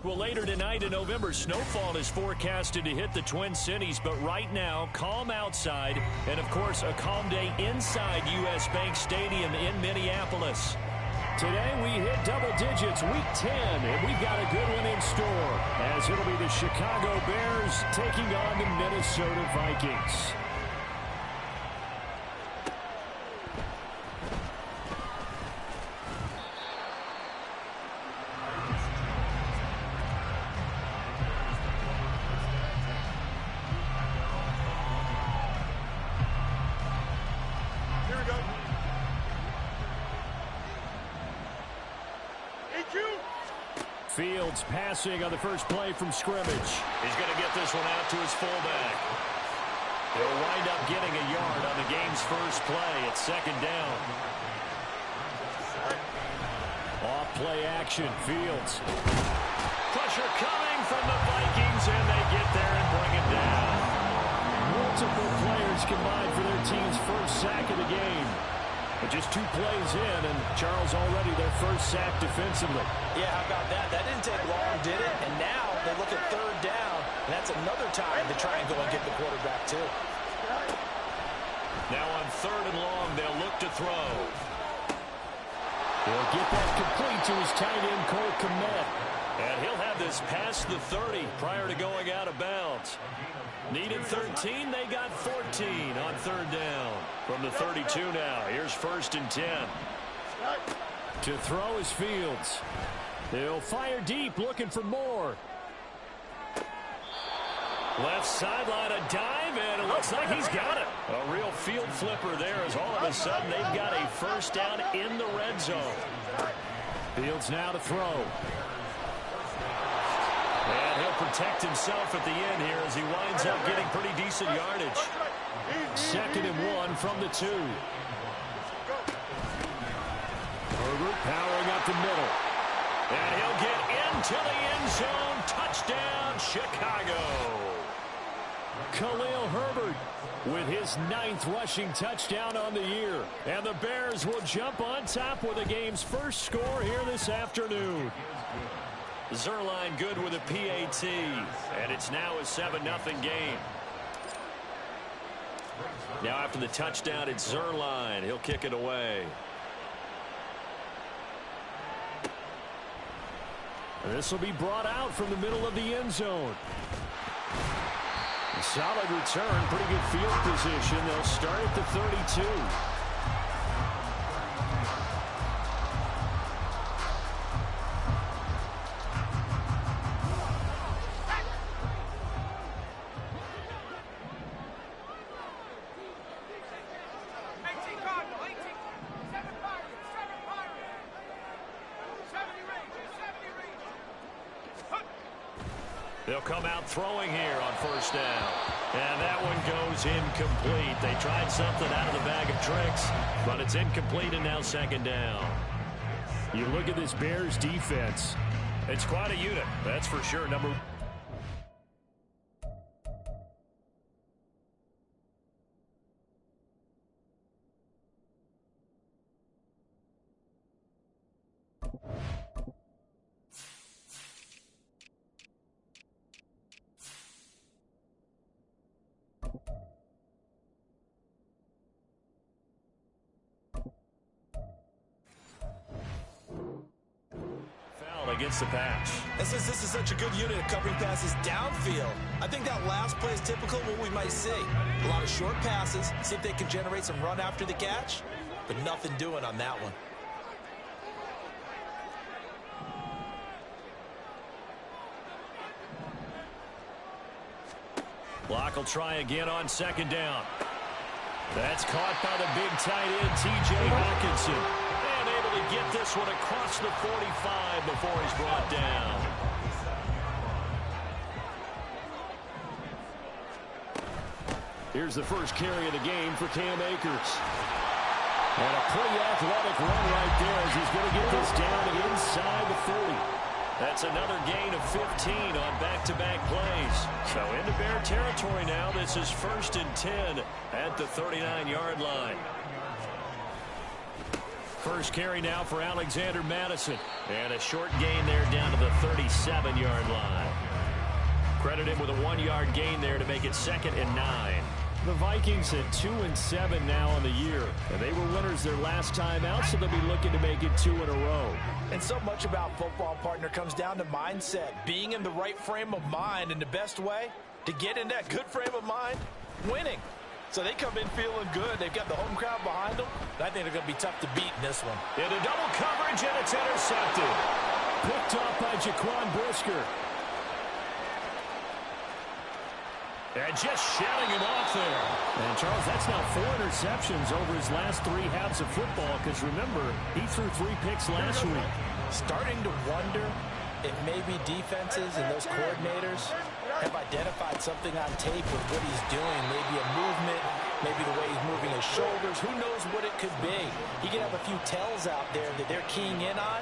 Well, later tonight in November, snowfall is forecasted to hit the Twin Cities, but right now, calm outside, and of course, a calm day inside U.S. Bank Stadium in Minneapolis. Today, we hit double digits, week 10, and we've got a good one in store, as it'll be the Chicago Bears taking on the Minnesota Vikings. Fields passing on the first play from scrimmage. He's going to get this one out to his fullback. He'll wind up getting a yard on the game's first play. It's second down. Off play action. Fields. Pressure coming from the Vikings, and they get there and bring it down. Multiple players combined for their team's first sack of the game. But just 2 plays in, and Charles already their first sack defensively. Yeah, how about that? That didn't take long, did it? And now they look at third down, and that's another time to try and go and get the quarterback, too. Now on third and long, they'll look to throw. He'll get that complete to his tight end, Cole Kmet. And he'll have this past the 30 prior to going out of bounds. Needed 13, they got 14 on third down. From the 32 now, here's first and 10. To throw is Fields. He'll fire deep, looking for more. Left sideline, a dive, and it looks like he's got it. A real field flipper there as all of a sudden they've got a first down in the red zone. Fields now to throw. And he'll protect himself at the end here as he winds up getting pretty decent yardage. Second and 1 from the 2. Herbert powering up the middle. And he'll get into the end zone. Touchdown, Chicago. Khalil Herbert with his 9th rushing touchdown on the year. And the Bears will jump on top with the game's first score here this afternoon. Zerline good with a PAT, and it's now a 7-0 game. Now after the touchdown, it's Zerline. He'll kick it away. This will be brought out from the middle of the end zone. A solid return, pretty good field position. They'll start at the 32. They'll come out throwing here on first down. And that one goes incomplete. They tried something out of the bag of tricks, but it's incomplete and now second down. You look at this Bears defense. It's quite a unit, that's for sure. Number against the pass. And since this is such a good unit at covering passes downfield, I think that last play is typical of what we might see. A lot of short passes, see if they can generate some run after the catch, but nothing doing on that one. Block will try again on second down. That's caught by the big tight end, T.J. Hawkinson. And able to get this one across the 45 before he's brought down. Here's the first carry of the game for Cam Akers. And a pretty athletic run right there as he's going to get this down inside the 40. That's another gain of 15 on back-to-back plays. So into Bear territory now. This is first and 10 at the 39-yard line. First carry now for Alexander Madison. And a short gain there down to the 37-yard line. Credit him with a 1-yard gain there to make it 2nd and 9. The Vikings at 2-7 now on the year. And they were winners their last time out, so they'll be looking to make it 2 in a row. And so much about football, partner, comes down to mindset. Being in the right frame of mind, and the best way to get in that good frame of mind, winning. So they come in feeling good. They've got the home crowd behind them. I think they're going to be tough to beat in this one. Into double coverage, and it's intercepted. Picked off by Jaquan Brisker. And just shouting him off there. And, Charles, that's now 4 interceptions over his last 3 halves of football, because, remember, he threw 3 picks last week. Starting to wonder if maybe defenses and those coordinators have identified something on tape with what he's doing. Maybe a movement, maybe the way he's moving his shoulders. Who knows what it could be? He could have a few tells out there that they're keying in on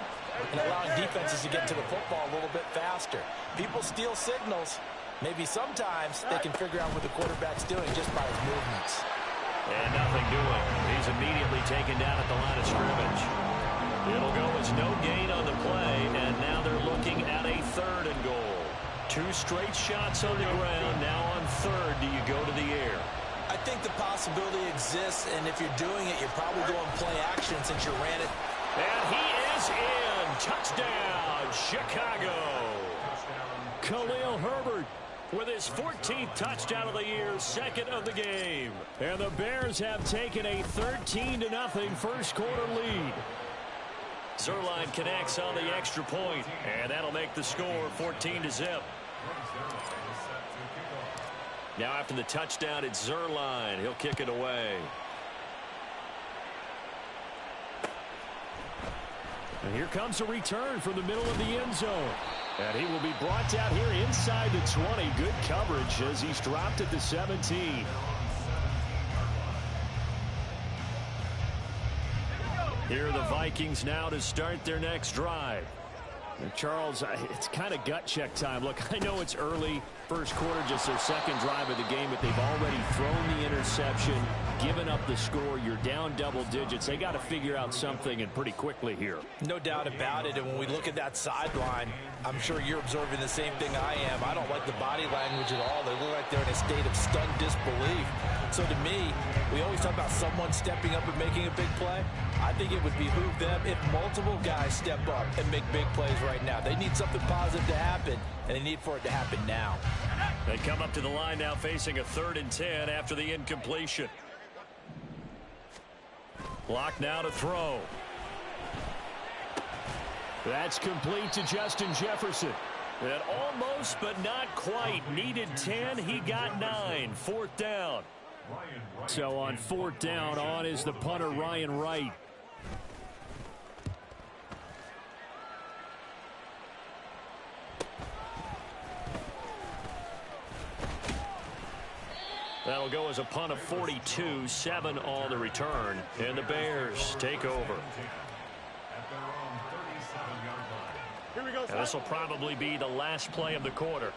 and allowing defenses to get to the football a little bit faster. People steal signals. Maybe sometimes they can figure out what the quarterback's doing just by his movements. And nothing doing. He's immediately taken down at the line of scrimmage. It'll go as no gain on the play, and now they're looking at a 3rd and goal. 2 straight shots on the ground. Now on 3rd, do you go to the air? I think the possibility exists, and if you're doing it, you're probably going play action since you ran it. And he is in. Touchdown, Chicago. Khalil Herbert with his 14th touchdown of the year, 2nd of the game. And the Bears have taken a 13-0 first quarter lead. Zuerlein connects on the extra point, and that'll make the score 14-0. Now after the touchdown, it's Zuerlein. He'll kick it away. And here comes a return from the middle of the end zone. And he will be brought down here inside the 20. Good coverage as he's dropped at the 17. Here are the Vikings now to start their next drive. And Charles, it's kind of gut check time. Look, I know it's early, first quarter, just their 2nd drive of the game, but they've already thrown the interception, given up the score. You're down double digits. They got to figure out something, and pretty quickly here. No doubt about it. And when we look at that sideline, I'm sure you're observing the same thing I am. I don't like the body language at all. They look like they're in a state of stunned disbelief. So to me, we always talk about someone stepping up and making a big play. I think it would behoove them if multiple guys step up and make big plays right now. They need something positive to happen, and they need for it to happen now. They come up to the line now facing a 3rd and 10 after the incompletion. Block now to throw. That's complete to Justin Jefferson. And almost, but not quite. Needed 10. He got 9. 4th down. So on 4th down, on is the punter, Ryan Wright. That'll go as a punt of 42, 7 on the return. And the Bears take over. And this will probably be the last play of the quarter.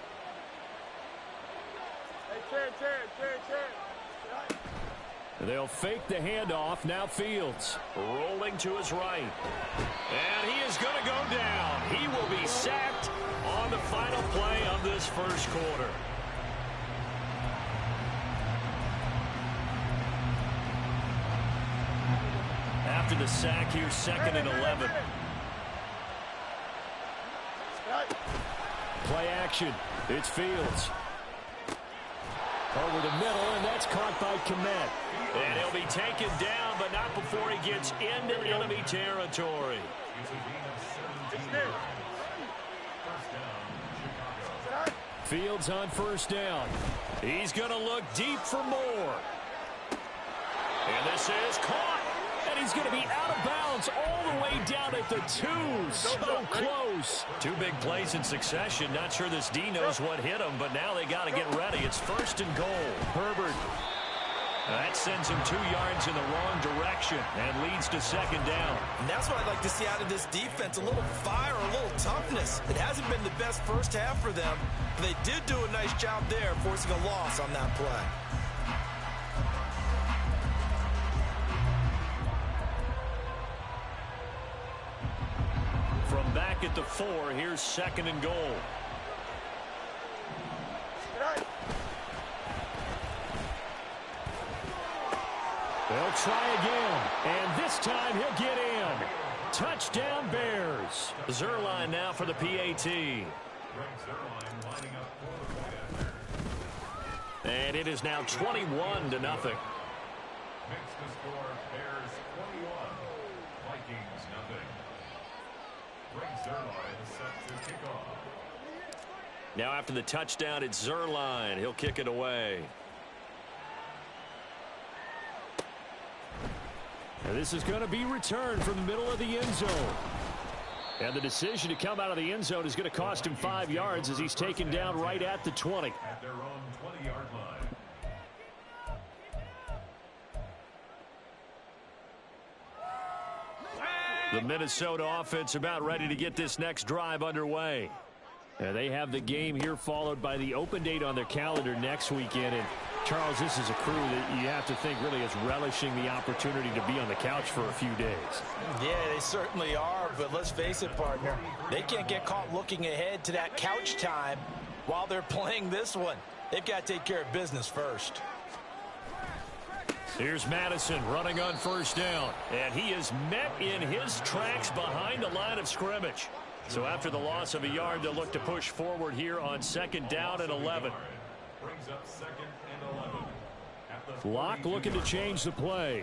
They'll fake the handoff. Now Fields rolling to his right. And he is going to go down. He will be sacked on the final play of this first quarter. After the sack, here's 2nd and 11. Play action. It's Fields. Over the middle, and that's caught by Kmet. And he'll be taken down, but not before he gets into enemy territory. Fields on 1st down. He's going to look deep for more. And this is caught. And he's going to be out of bounds all the way down at the 2. So close. 2 big plays in succession. Not sure this D knows what hit him, but now they got to get ready. It's 1st and goal. Herbert. That sends him 2 yards in the wrong direction and leads to 2nd down. And that's what I'd like to see out of this defense. A little fire, a little toughness. It hasn't been the best first half for them. But they did do a nice job there, forcing a loss on that play. the 4. Here's 2nd and goal. They'll try again, and this time he'll get in. Touchdown, Bears. Zerline now for the PAT. And it is now 21-0. Makes the score Bears 21, Vikings nothing. Greg Zerline set to kick off. Now after the touchdown, it's Zerline. He'll kick it away. And this is going to be returned from the middle of the end zone. And the decision to come out of the end zone is going to cost him 5 yards as he's taken down right at the 20. At their own 20-yard line. The Minnesota offense about ready to get this next drive underway. And they have the game here followed by the open date on their calendar next weekend. And Charles, this is a crew that you have to think really is relishing the opportunity to be on the couch for a few days. Yeah, they certainly are, but let's face it, partner. They can't get caught looking ahead to that couch time while they're playing this one. They've got to take care of business first. Here's Madison running on 1st down, and he is met in his tracks behind the line of scrimmage. So after the loss of a yard, they'll look to push forward here on 2nd down and 11. Brings up 2nd and 11. Locke looking to change the play.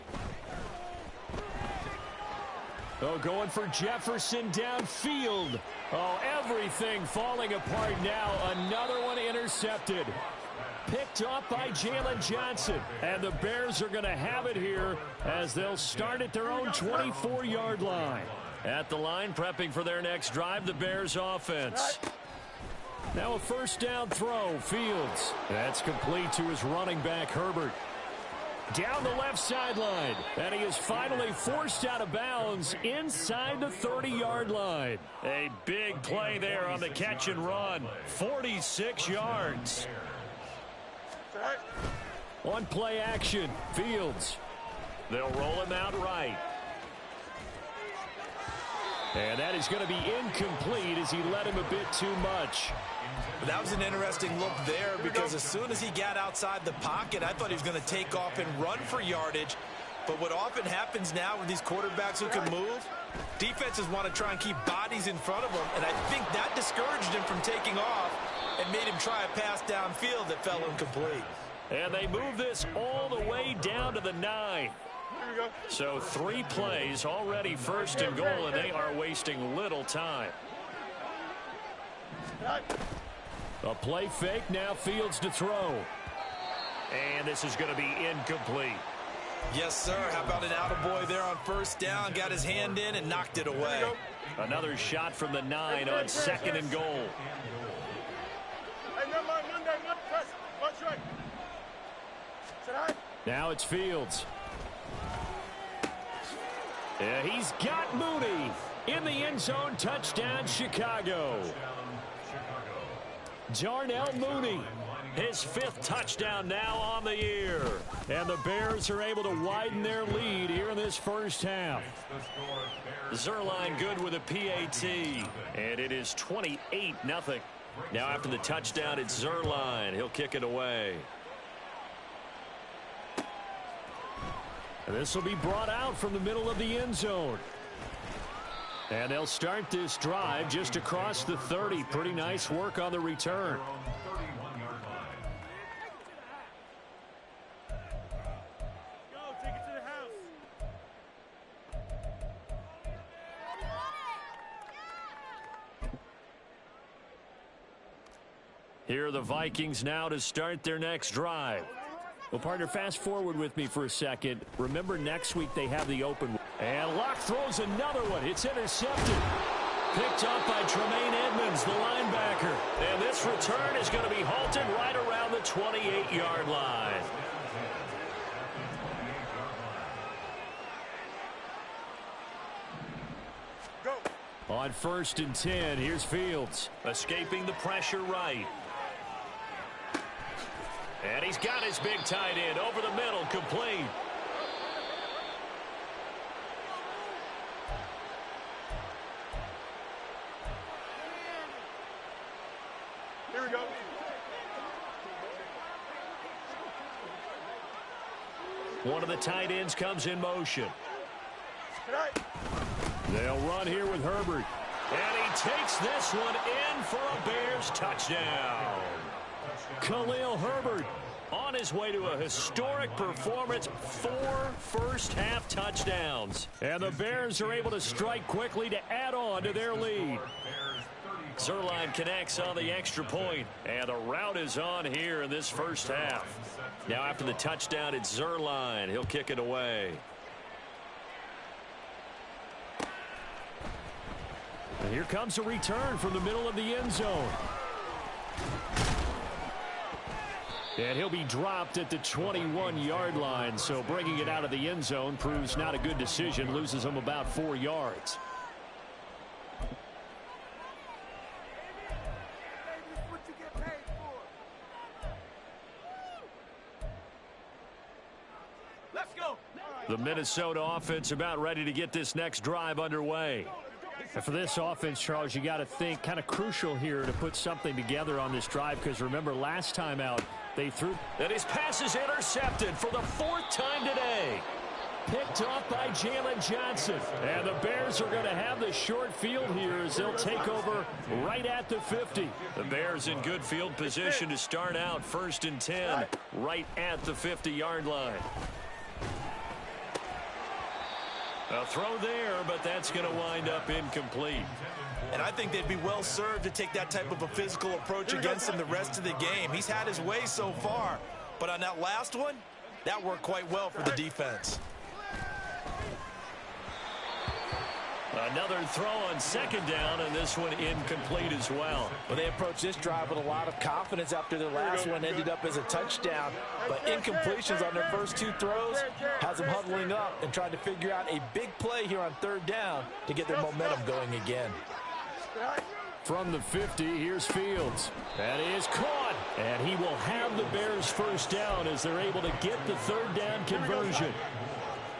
Oh, going for Jefferson downfield. Oh, everything falling apart now. Another one intercepted. Picked off by Jalen Johnson. And the Bears are going to have it here as they'll start at their own 24-yard line. At the line, prepping for their next drive, the Bears offense. Now a 1st down throw, Fields. That's complete to his running back, Herbert. Down the left sideline, and he is finally forced out of bounds inside the 30-yard line. A big play there on the catch and run. 46 yards. On play action, Fields. They'll roll him out right. And that is going to be incomplete as he led him a bit too much. That was an interesting look there because as soon as he got outside the pocket, I thought he was going to take off and run for yardage. But what often happens now with these quarterbacks who can move, defenses want to try and keep bodies in front of them. And I think that discouraged him from taking off and made him try a pass downfield that fell incomplete. And they move this all the way down to the 9. So 3 plays already 1st and goal, and they are wasting little time. A play fake, now Fields to throw. And this is going to be incomplete. Yes, sir. How about an attaboy there on 1st down? Got his hand in and knocked it away. Another shot from the 9 on 2nd and goal. Now it's Fields. Yeah, he's got Mooney in the end zone. Touchdown, Chicago. Darnell Mooney, his 5th touchdown now on the year. And the Bears are able to widen their lead here in this 1st half. Zerline good with a PAT. And it is 28-0. Now after the touchdown, it's Zerline. He'll kick it away. And this will be brought out from the middle of the end zone. And they'll start this drive just across the 30. Pretty nice work on the return. Here are the Vikings now to start their next drive. Well, partner, fast forward with me for a second. Remember, next week they have the open. And Locke throws another one. It's intercepted. Picked up by Tremaine Edmonds, the linebacker. And this return is going to be halted right around the 28-yard line. Go. On 1st and 10, here's Fields. Escaping the pressure right. And he's got his big tight end over the middle, complete. Here we go. One of the tight ends comes in motion. Right. They'll run here with Herbert. And he takes this one in for a Bears touchdown. Khalil Herbert on his way to a historic performance, 4 first-half touchdowns. And the Bears are able to strike quickly to add on to their lead. Zerline connects on the extra point, and the route is on here in this first half. Now after the touchdown, it's Zerline. He'll kick it away. And here comes a return from the middle of the end zone. And he'll be dropped at the 21-yard line, so bringing it out of the end zone proves not a good decision, loses him about 4 yards. The Minnesota offense about ready to get this next drive underway. And for this offense, Charles, you got to think kind of crucial here to put something together on this drive, because remember last time out they threw. And his pass is intercepted for the 4th time today. Picked off by Jalen Johnson. And the Bears are going to have the short field here as they'll take over right at the 50. The Bears in good field position to start out 1st and 10 right at the 50-yard line. A throw there, but that's going to wind up incomplete. And I think they'd be well served to take that type of a physical approach against him the rest of the game. He's had his way so far, but on that last one, that worked quite well for the defense. Another throw on 2nd down, and this one incomplete as well. Well, they approached this drive with a lot of confidence after their last one ended up as a touchdown. But incompletions on their first 2 throws has them huddling up and trying to figure out a big play here on 3rd down to get their momentum going again. From the 50, here's Fields. That is caught, and he will have the Bears first down as they're able to get the 3rd down conversion.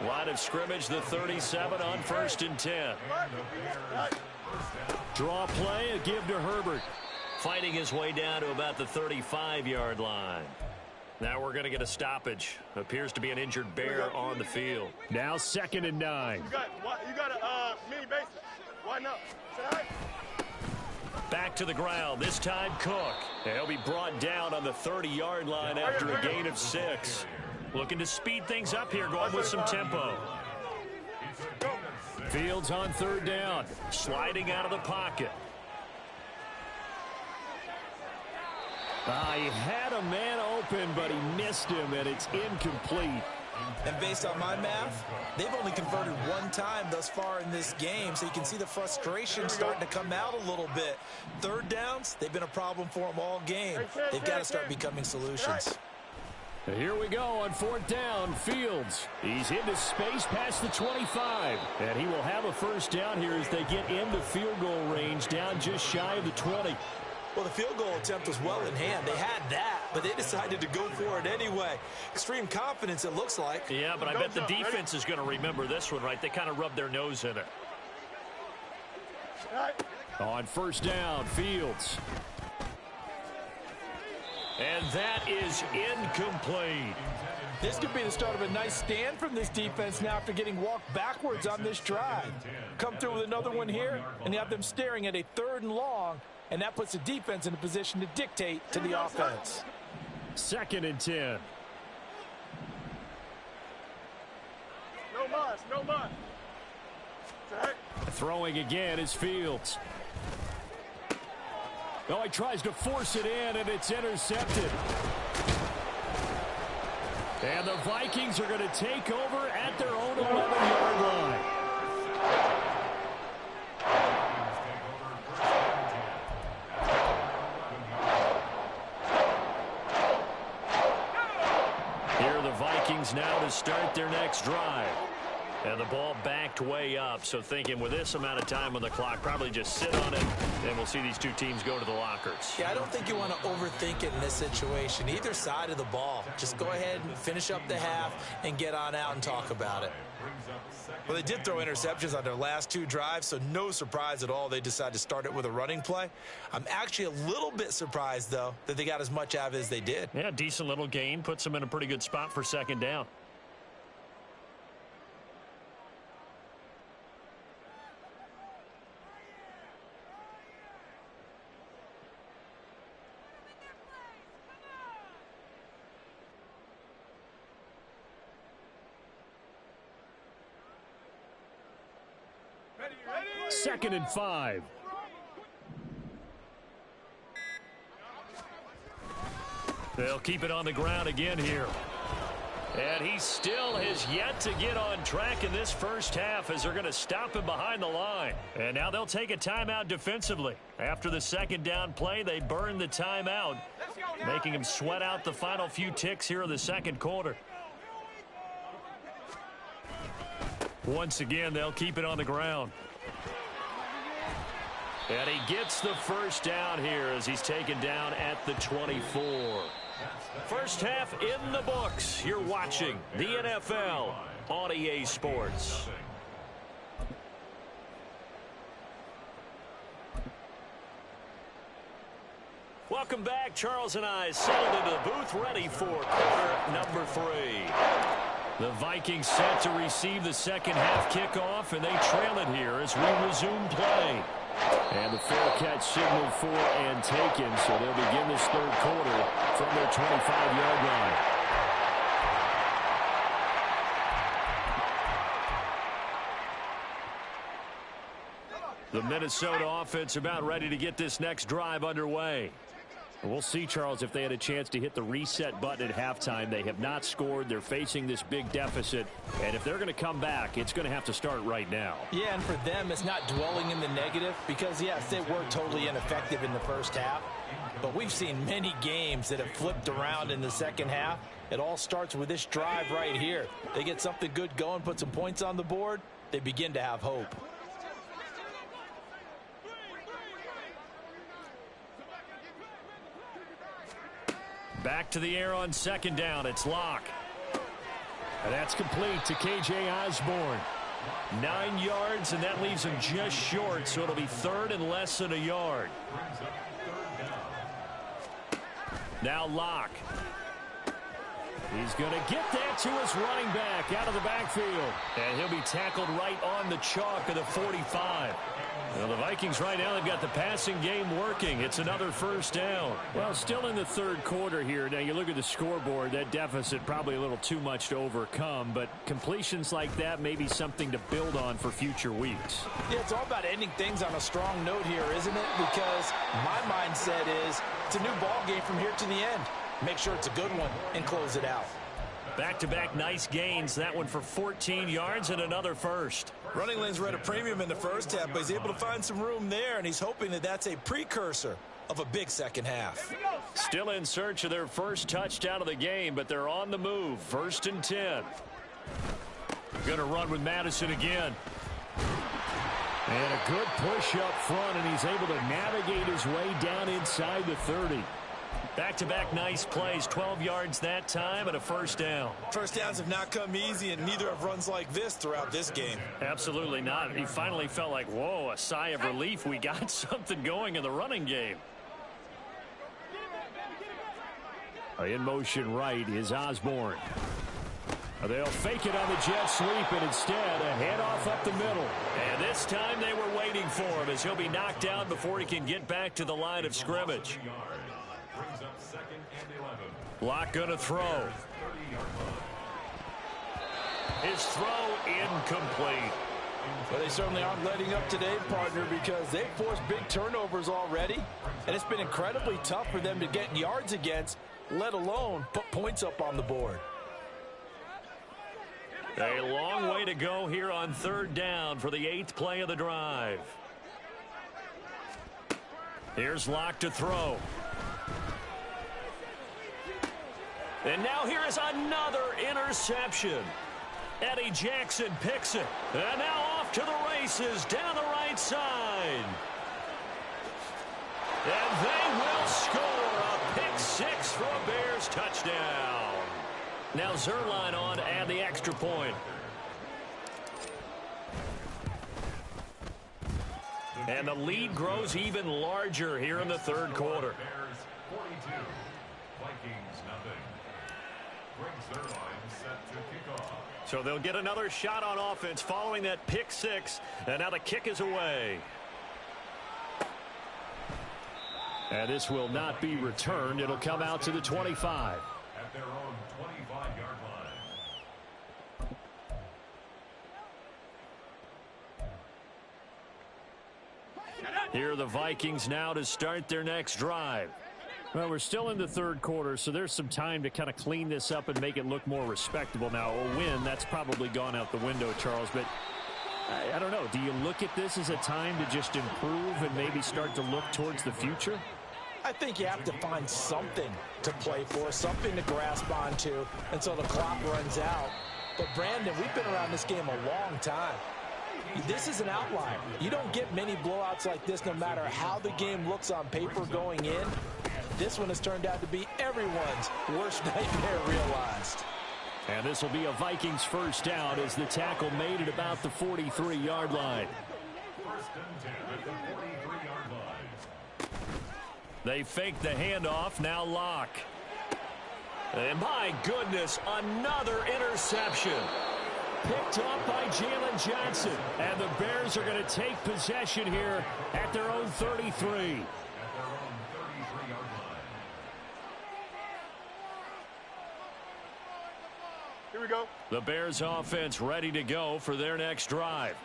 Line of scrimmage, the 37 on 1st and 10. Draw play, a give to Herbert. Fighting his way down to about the 35-yard line. Now we're going to get a stoppage. Appears to be an injured Bear on the field. Now 2nd and 9. You got a mini base. Why not? Back to the ground, this time Cook. He'll be brought down on the 30-yard line after a gain of 6. Looking to speed things up here, going with some tempo. Fields on 3rd down, sliding out of the pocket. He had a man open, but he missed him, and it's incomplete. And based on my math, they've only converted 1 time thus far in this game, so you can see the frustration starting to come out a little bit. 3rd downs, they've been a problem for them all game. They've got to start becoming solutions. Here we go on 4th down, Fields. He's into space past the 25, and he will have a first down here as they get into field goal range, down just shy of the 20. Well, the field goal attempt was well in hand. They had that, but they decided to go for it anyway. Extreme confidence, it looks like. Yeah, but I bet the defense is going to remember this one, right? They kind of rubbed their nose in it. On 1st down, Fields. And that is incomplete. This could be the start of a nice stand from this defense now after getting walked backwards on this drive. Come through with another one here, and you have them staring at a 3rd and long, and that puts the defense in a position to dictate to the offense. 2nd and 10. No muss. Throwing again is Fields. Oh, he tries to force it in, and it's intercepted. And the Vikings are going to take over at their own 11-yard line. Here are the Vikings now to start their next drive. And the ball backed way up, so thinking with this amount of time on the clock, probably just sit on it, and we'll see these 2 teams go to the lockers. Yeah, I don't think you want to overthink it in this situation. Either side of the ball. Just go ahead and finish up the half and get on out and talk about it. Well, they did throw interceptions on their last 2 drives, so no surprise at all they decided to start it with a running play. I'm actually a little bit surprised, though, that they got as much out of it as they did. Yeah, decent little gain. Puts them in a pretty good spot for second down. Second and 5. They'll keep it on the ground again here. And he still has yet to get on track in this first half as they're going to stop him behind the line. And now they'll take a timeout defensively. After the second down play, they burn the timeout, making him sweat out the final few ticks here in the second quarter. Once again, they'll keep it on the ground. And he gets the first down here as he's taken down at the 24. First half in the books. You're watching the NFL on EA Sports. Welcome back. Charles and I settled into the booth ready for quarter number 3. The Vikings set to receive the second half kickoff, and they trail it here as we resume play. And the fair catch signaled for and taken, so they'll begin this third quarter from their 25-yard line. The Minnesota offense about ready to get this next drive underway. We'll see, Charles, if they had a chance to hit the reset button at halftime. They have not scored. They're facing this big deficit. And if they're going to come back, it's going to have to start right now. Yeah, and for them, it's not dwelling in the negative because, yes, they were totally ineffective in the first half. But we've seen many games that have flipped around in the second half. It all starts with this drive right here. They get something good going, put some points on the board, they begin to have hope. Back to the air on second down. It's Locke. And that's complete to K.J. Osborne. 9 yards, and that leaves him just short, so it'll be third and less than a yard. Now Locke. He's going to get that to his running back out of the backfield. And he'll be tackled right on the chalk of the 45. Well, the Vikings right now, they've got the passing game working. It's another first down. Well, still in the third quarter here. Now, you look at the scoreboard, that deficit probably a little too much to overcome, but completions like that may be something to build on for future weeks. Yeah, it's all about ending things on a strong note here, isn't it? Because my mindset is it's a new ball game from here to the end. Make sure it's a good one and close it out. Back-to-back nice gains. That one for 14 yards and another first. Running lanes were at a premium in the first half, but he's able to find some room there, and he's hoping that that's a precursor of a big second half. Still in search of their first touchdown of the game, but they're on the move. First and 10. Going to run with Madison again. And a good push up front, and he's able to navigate his way down inside the 30. Back-to-back nice plays, 12 yards that time and a first down. First downs have not come easy, and neither have runs like this throughout this game. Absolutely not. He finally felt like, whoa, a sigh of relief. We got something going in the running game. In motion right is Osborne. They'll fake it on the jet sweep, and instead a handoff up the middle. And this time they were waiting for him as he'll be knocked down before he can get back to the line of scrimmage. Locke gonna throw. His throw incomplete. Well, they certainly aren't letting up today, partner, because they've forced big turnovers already. And it's been incredibly tough for them to get yards against, let alone put points up on the board. A long way to go here on third down for the 8th play of the drive. Here's Locke to throw. And now here is another interception. Eddie Jackson picks it. And now off to the races down the right side. And they will score a pick six for a Bears touchdown. Now Zerline on to add the extra point. And the lead grows even larger here in the third quarter. Bears 42, Vikings nothing. Greg Zuerlein set to kick off. So they'll get another shot on offense following that pick six. And now the kick is away. And this will not be returned. It'll come out to the 25. At their own 25-yard line. Here are the Vikings now to start their next drive. Well, we're still in the third quarter, so there's some time to kind of clean this up and make it look more respectable. Now, a win, that's probably gone out the window, Charles, but I don't know. Do you look at this as a time to just improve and maybe start to look towards the future? I think you have to find something to play for, something to grasp onto until the clock runs out. But, Brandon, we've been around this game a long time. This is an outlier. You don't get many blowouts like this no matter how the game looks on paper going in. This one has turned out to be everyone's worst nightmare realized. And this will be a Vikings first down as the tackle made at about the 43-yard line. First and 10 at the 43-yard line. They fake the handoff, now Locke. And my goodness, another interception. Picked up by Jalen Johnson. And the Bears are going to take possession here at their own 33. At their own 33-yard line. Here we go. The Bears offense ready to go for their next drive.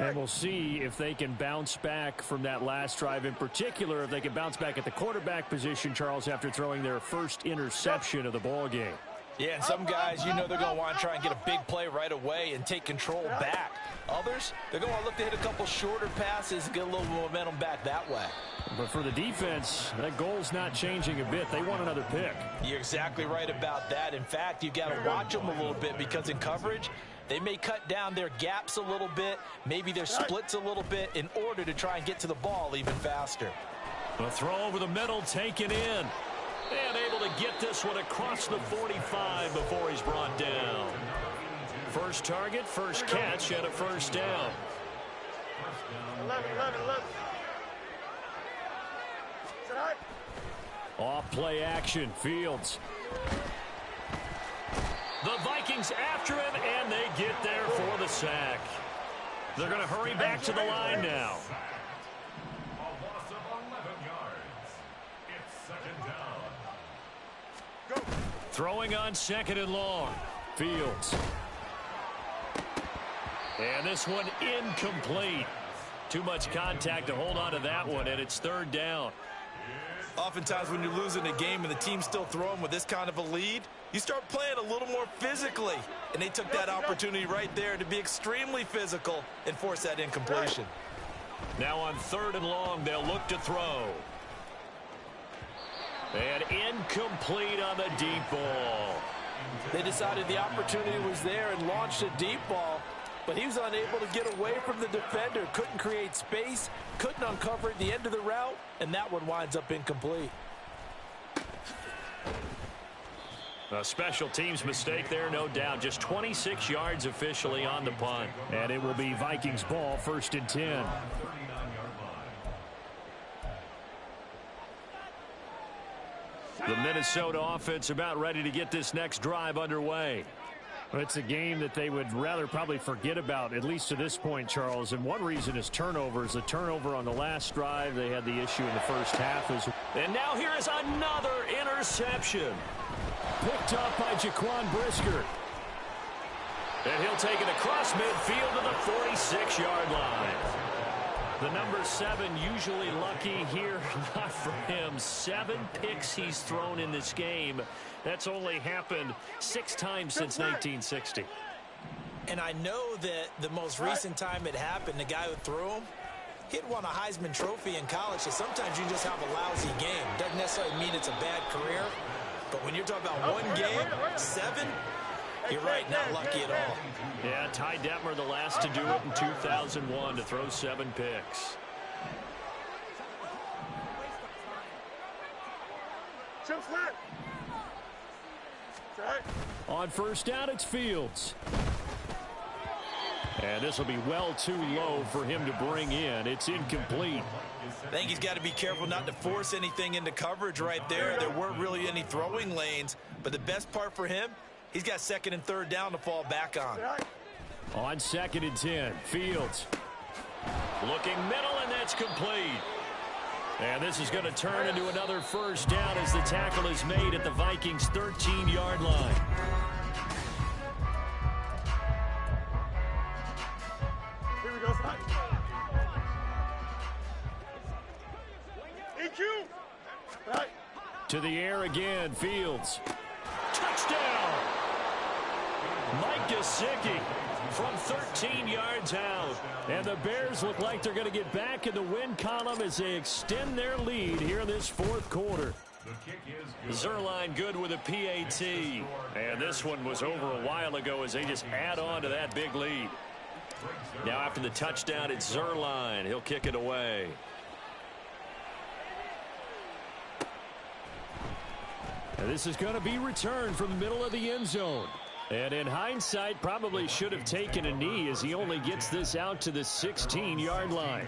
And we'll see if they can bounce back from that last drive. In particular, if they can bounce back at the quarterback position, Charles, after throwing their first interception of the ball game. Yeah, and some guys, you know they're going to want to try and get a big play right away and take control back. Others, they're going to want to look to hit a couple shorter passes and get a little momentum back that way. But for the defense, that goal's not changing a bit. They want another pick. You're exactly right about that. In fact, you've got to watch them a little bit because in coverage, they may cut down their gaps a little bit, maybe their splits a little bit in order to try and get to the ball even faster. The throw over the middle taken in. And able to get this one across the 45 before he's brought down. First target, first catch, and a first down. 11. Tonight. Off play action, Fields. The Vikings after him, and they get there for the sack. They're going to hurry back to the line now. A loss of 11 yards. It's second down. Go. Throwing on second and long. Fields. And this one incomplete. Too much contact to hold on to that one, and it's third down. Oftentimes when you're losing a game and the team's still throwing with this kind of a lead, you start playing a little more physically. And they took that opportunity right there to be extremely physical and force that incompletion. Now on third and long, they'll look to throw. And incomplete on the deep ball. They decided the opportunity was there and launched a deep ball, but he was unable to get away from the defender, couldn't create space, couldn't uncover at the end of the route, and that one winds up incomplete. A special teams mistake there, no doubt. Just 26 yards officially on the punt. And it will be Vikings ball, first and 10. 39-yard line. The Minnesota offense about ready to get this next drive underway. It's a game that they would rather probably forget about, at least to this point, Charles. And one reason is turnovers. The turnover on the last drive, they had the issue in the first half. And now here is another interception. Picked up by Jaquan Brisker. And he'll take it across midfield to the 46-yard line. The number 7 usually lucky here, not for him. 7 picks he's thrown in this game. That's only happened 6 times since 1960. And I know that the most recent time it happened, the guy who threw him, he'd won a Heisman Trophy in college, so sometimes you just have a lousy game. Doesn't necessarily mean it's a bad career, but when you're talking about one game, 7, you're right, not lucky at all. Yeah, Ty Detmer the last to do it in 2001 to throw 7 picks. Jump flat. On first down, it's Fields. And this will be well too low for him to bring in. It's incomplete. I think he's got to be careful not to force anything into coverage right there. There weren't really any throwing lanes, but the best part for him, he's got second and third down to fall back on. On 2nd and 10, Fields. Looking middle, and that's complete. And this is going to turn into another first down as the tackle is made at the Vikings' 13-yard line. Here we go, son. EQ. Right. To the air again, Fields. Touchdown! Mike Gesicki from 13 yards out. And the Bears look like they're going to get back in the win column as they extend their lead here in this fourth quarter. Zerline good with a PAT. And this one was over a while ago as they just add on to that big lead. Now after the touchdown, it's Zerline. He'll kick it away. And this is going to be returned from the middle of the end zone. And in hindsight, probably should have taken a knee as he only gets this out to the 16-yard line.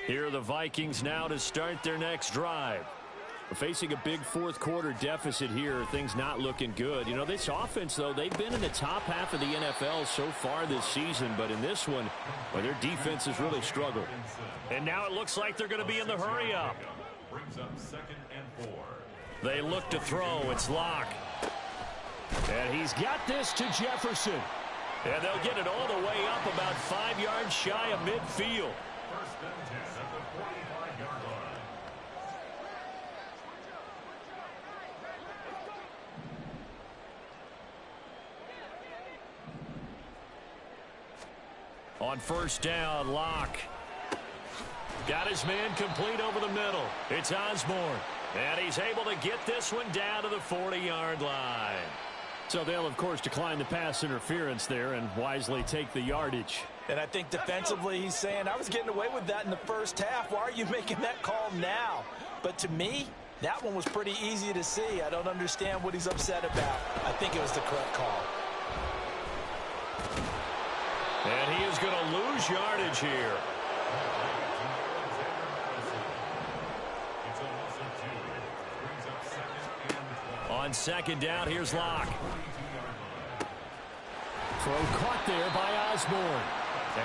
Here are the Vikings now to start their next drive. We're facing a big fourth quarter deficit here. Things not looking good. You know, this offense, though, they've been in the top half of the NFL so far this season. But in this one, well, their defense has really struggled. And now it looks like they're going to be in the hurry-up. Brings up 2nd and 4. They look to throw. It's Locke. And he's got this to Jefferson. And they'll get it all the way up about 5 yards shy of midfield. 1st and 10 at the 45-yard line. On 1st down, Locke. Got his man complete over the middle. It's Osborne. And he's able to get this one down to the 40-yard line. So they'll, of course, decline the pass interference there and wisely take the yardage. And I think defensively he's saying, I was getting away with that in the first half. Why are you making that call now? But to me, that one was pretty easy to see. I don't understand what he's upset about. I think it was the correct call. And he is going to lose yardage here. On 2nd down, here's Locke. Throw caught there by Osborne.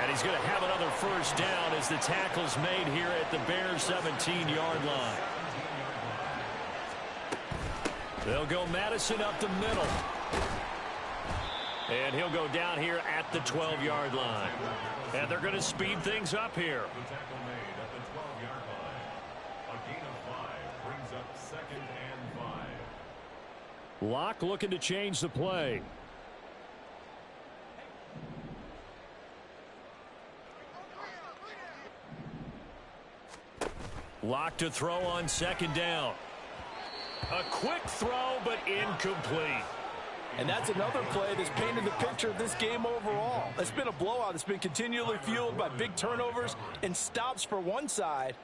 And he's going to have another first down as the tackle's made here at the Bears' 17-yard line. They'll go Madison up the middle. And he'll go down here at the 12-yard line. And they're going to speed things up here. The tackle made at the 12-yard line. A gain of 5 brings up 2nd and 5. Locke looking to change the play. Locke to throw on 2nd down. A quick throw, but incomplete. And that's another play that's painted the picture of this game overall. It's been a blowout. It's been continually fueled by big turnovers and stops for one side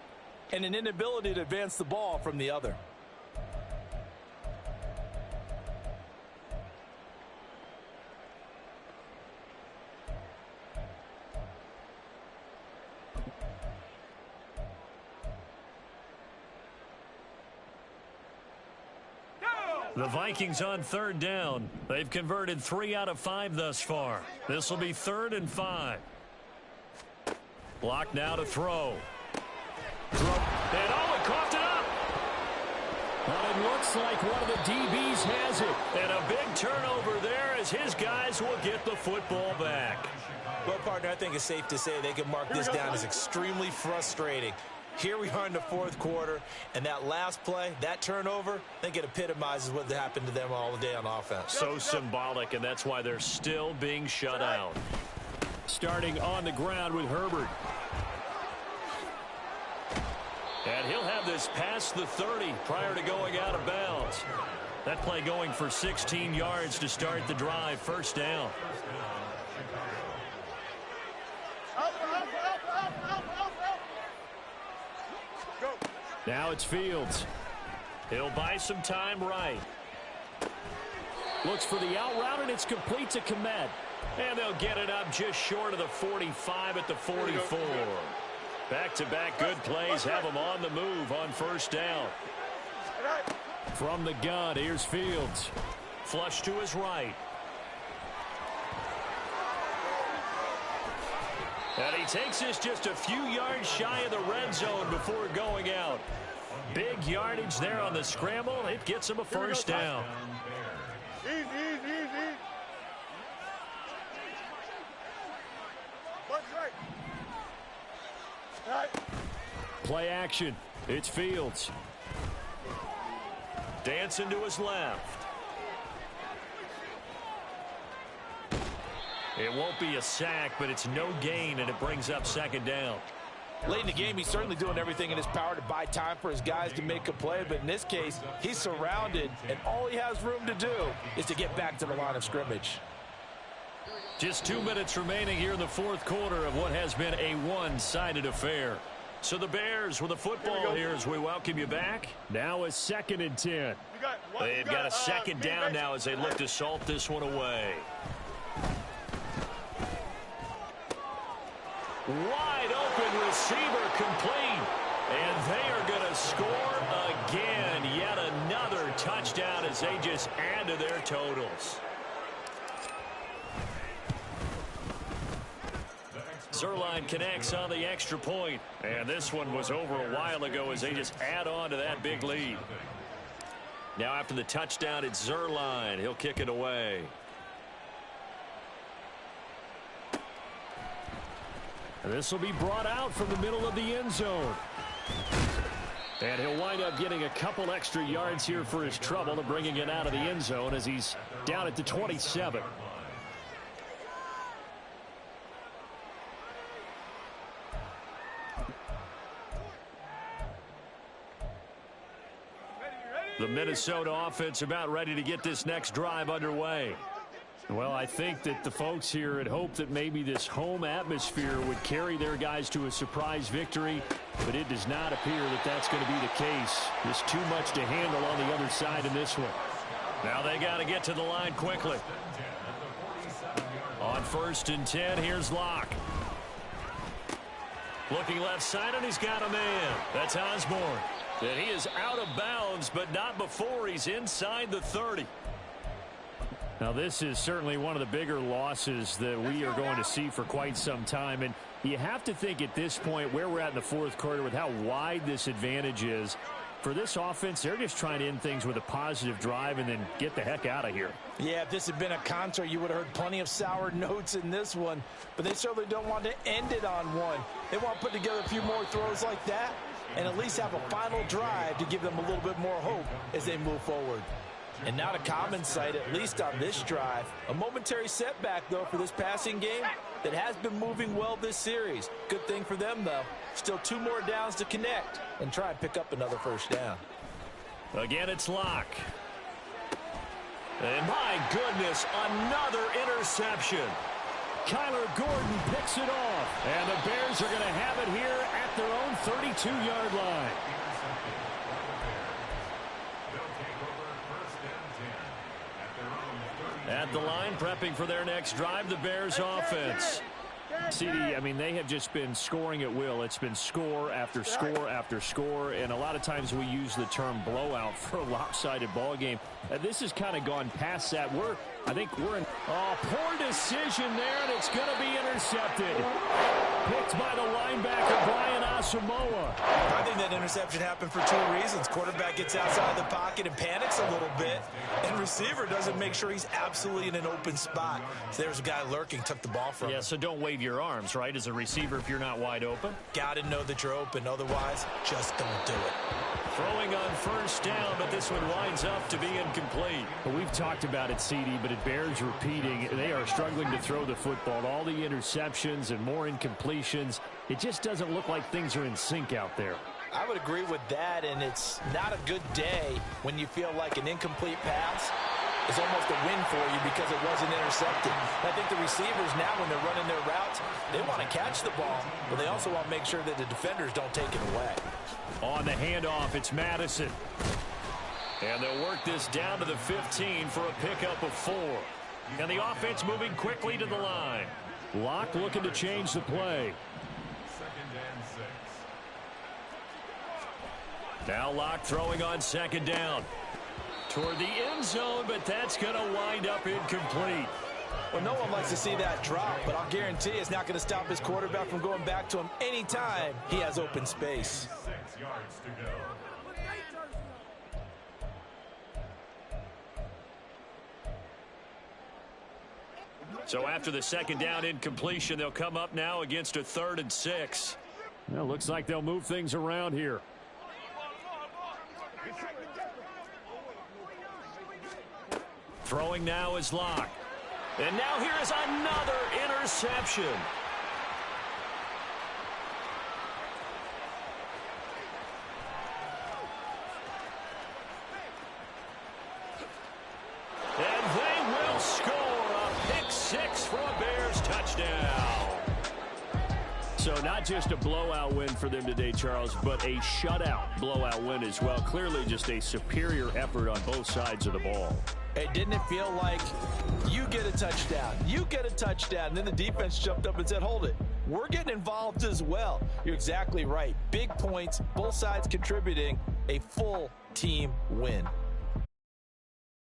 and an inability to advance the ball from the other. The Vikings on 3rd down. They've converted 3 out of 5 thus far. This will be 3rd and 5. Block now to throw. And oh, it coughed it up. But it looks like one of the DBs has it. And a big turnover there as his guys will get the football back. Well, partner, I think it's safe to say they can mark this down as extremely frustrating. Here we are in the fourth quarter, and that last play, that turnover, I think it epitomizes what happened to them all day on offense. So symbolic, and that's why they're still being shut out. Starting on the ground with Herbert. And he'll have this past the 30 prior to going out of bounds. That play going for 16 yards to start the drive. 1st down. Now it's Fields. He'll buy some time right. Looks for the out route, and it's complete to Komet. And they'll get it up just short of the 45 at the 44. Back-to-back good plays have them on the move on first down. From the gun, here's Fields. Flush to his right. And he takes this just a few yards shy of the red zone before going out. Big yardage there on the scramble. It gets him a first down. Easy. Right. Play action. It's Fields. Dancing to his left. It won't be a sack, but it's no gain, and it brings up second down. Late in the game, he's certainly doing everything in his power to buy time for his guys to make a play, but in this case, he's surrounded, and all he has room to do is to get back to the line of scrimmage. Just 2 minutes remaining here in the fourth quarter of what has been a one-sided affair. So the Bears with the football here as we welcome you back. Now a 2nd and 10. They've got a second down now as they look to salt this one away. Wide open receiver complete. And they are going to score again. Yet another touchdown as they just add to their totals. Zerline connects on the extra point. And this one was over a while ago as they just add on to that big lead. Now after the touchdown, it's Zerline. He'll kick it away. And this will be brought out from the middle of the end zone. And he'll wind up getting a couple extra yards here for his trouble to bringing it out of the end zone as he's down at the 27. The Minnesota offense about ready to get this next drive underway. Well, I think that the folks here had hoped that maybe this home atmosphere would carry their guys to a surprise victory, but it does not appear that that's going to be the case. There's too much to handle on the other side in this one. Now they got to get to the line quickly. On 1st and 10, here's Locke. Looking left side, and he's got a man. That's Osborne. And he is out of bounds, but not before he's inside the 30. Now, this is certainly one of the bigger losses that we are going to see for quite some time. And you have to think at this point where we're at in the fourth quarter with how wide this advantage is. For this offense, they're just trying to end things with a positive drive and then get the heck out of here. Yeah, if this had been a concert, you would have heard plenty of sour notes in this one. But they certainly don't want to end it on one. They want to put together a few more throws like that and at least have a final drive to give them a little bit more hope as they move forward. And not a common sight, at least on this drive. A momentary setback, though, for this passing game that has been moving well this series. Good thing for them, though. Still 2 more downs to connect and try and pick up another first down. Again, it's Locke. And my goodness, another interception. Kyler Gordon picks it off. And the Bears are going to have it here at their own 32-yard line. At the line, prepping for their next drive, the Bears offense. CD, I mean, they have just been scoring at will. It's been score after score after score, and a lot of times we use the term blowout for a lopsided ball game. This has kind of gone past that. I think we're in. Oh, poor decision there, and it's going to be intercepted. Picked by the linebacker, Brian Asamoah. I think that interception happened for 2 reasons. Quarterback gets outside the pocket and panics a little bit, and receiver doesn't make sure he's absolutely in an open spot. So there's a guy lurking, took the ball from him. Yeah, so don't wave your arms, right, as a receiver if you're not wide open. Got to know that you're open. Otherwise, just don't do it. Throwing on first down, but this one winds up to be incomplete. Well, we've talked about it, CD, but it bears repeating. They are struggling to throw the football. All the interceptions and more incompletions. It just doesn't look like things are in sync out there. I would agree with that, and it's not a good day when you feel like an incomplete pass is almost a win for you because it wasn't intercepted. I think the receivers now, when they're running their routes, they want to catch the ball, but they also want to make sure that the defenders don't take it away. On the handoff, it's Madison. And they'll work this down to the 15 for a pickup of 4. And the offense moving quickly to the line. Locke looking to change the play. 2nd and 6. Now Locke throwing on 2nd down. Toward the end zone, but that's going to wind up incomplete. Well, no one likes to see that drop, but I'll guarantee it's not going to stop his quarterback from going back to him anytime he has open space. 6 yards to go. So after the 2nd down incompletion, they'll come up now against a 3rd and 6. Well, looks like they'll move things around here. Throwing now is Locke. And now here is another interception. And they will score a pick 6 for a Bears touchdown. So not just a blowout win for them today, Charles, but a shutout blowout win as well. Clearly just a superior effort on both sides of the ball. Hey, didn't it feel like you get a touchdown, you get a touchdown, and then the defense jumped up and said, hold it, we're getting involved as well. You're exactly right. Big points, both sides contributing, a full team win.